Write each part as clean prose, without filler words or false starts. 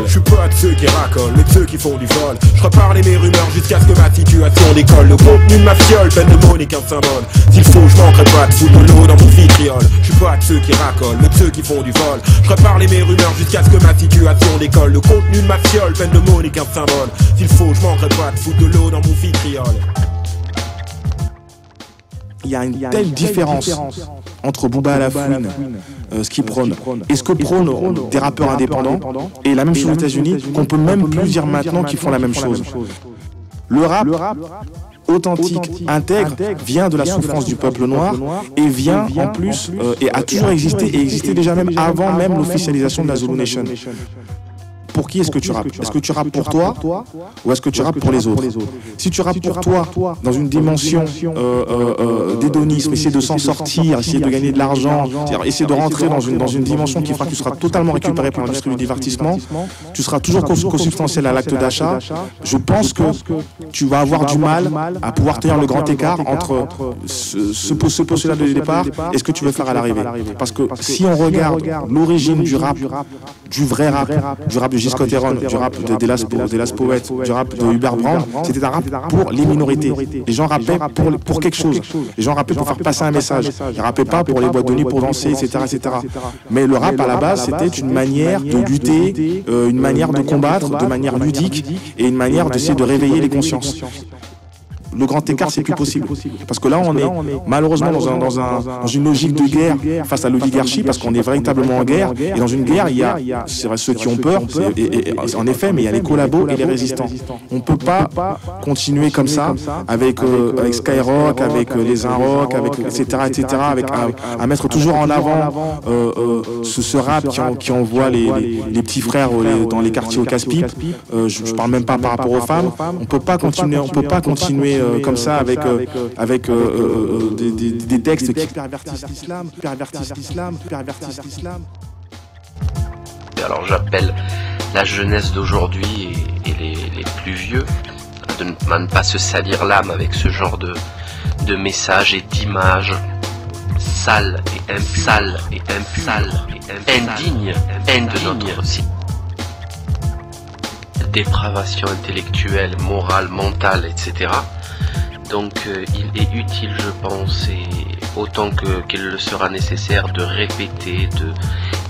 Je suis pas de ceux qui racolent, mais de ceux qui font du vol. Je reparle mes rumeurs jusqu'à ce que ma situation décolle. Le contenu de ma fiole, peine de monnaie qu'un symbole. S'il faut, je manquerai pas de foutre de l'eau dans mon vitriol. Je suis pas de ceux qui racolent, mais de ceux qui font du vol. Je reparle mes rumeurs jusqu'à ce que ma situation décolle. Le contenu de ma fiole, peine de monnaie qu'un symbole. S'il faut, je manquerai pas de foutre de l'eau dans mon vitriol. Il y a une telle différence entre Booba à la fouine, ce qu'il prône, et ce que prônent des rappeurs indépendants, et la même chose aux États-Unis, qu'on peut même plus dire maintenant qu'ils font la même chose. Le rap authentique, intègre, vient de la souffrance du peuple noir et vient en plus, et a toujours existé, et existait déjà même avant même l'officialisation de la Zulu Nation. Pour qui est-ce que tu rappes? Est-ce que tu rappes pour toi ou est-ce que tu rappes pour les autres? Si tu rappes pour toi, dans une dimension d'hédonisme, essayer de s'en sortir, essayer de gagner de l'argent, essayer de rentrer dans une dimension qui fera que tu seras totalement récupéré par l'industrie du divertissement, tu seras toujours consubstantiel à l'acte d'achat, je pense que tu vas avoir du mal à pouvoir tenir le grand écart entre ce postulat de départ et ce que tu veux faire à l'arrivée. Parce que si on regarde l'origine du rap, du vrai rap, du rap de Giscott Heron, du rap de Delas Poet, du rap de Hubert Brand, c'était un rap pour les minorités. Les gens rappaient pour quelque chose. Les gens rappaient pour faire passer un message. Ils rappaient pas pour les boîtes de nuit, pour danser, etc., etc. Mais le rap, à la base, c'était une manière de lutter, une manière de combattre de manière ludique et une manière d'essayer de réveiller les consciences. Le grand écart, c'est plus possible. Parce que là, on est malheureusement dans une logique de guerre face à l'oligarchie, parce qu'on est véritablement en guerre. Et dans une guerre, il y a ceux qui ont peur, en effet, mais il y a les collabos et les résistants. On ne peut pas continuer comme ça, avec Skyrock, avec les Inrock, etc., à mettre toujours en avant ce rap qui envoie les petits frères dans les quartiers au casse-pipe. Je parle même pas par rapport aux femmes. On peut pas continuer comme ça avec des textes qui pervertissent l'islam. Alors j'appelle la jeunesse d'aujourd'hui et les plus vieux à ne pas se salir l'âme avec ce genre de messages et d'images sales et indignes de notre dépravation intellectuelle, morale, mentale, etc. Donc il est utile, je pense, et autant qu'il le sera nécessaire, de répéter, de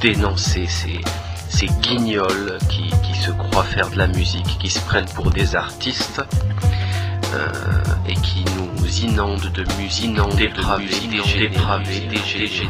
dénoncer ces guignols qui se croient faire de la musique, qui se prennent pour des artistes et qui nous inondent de musique dépravée, dégénérée.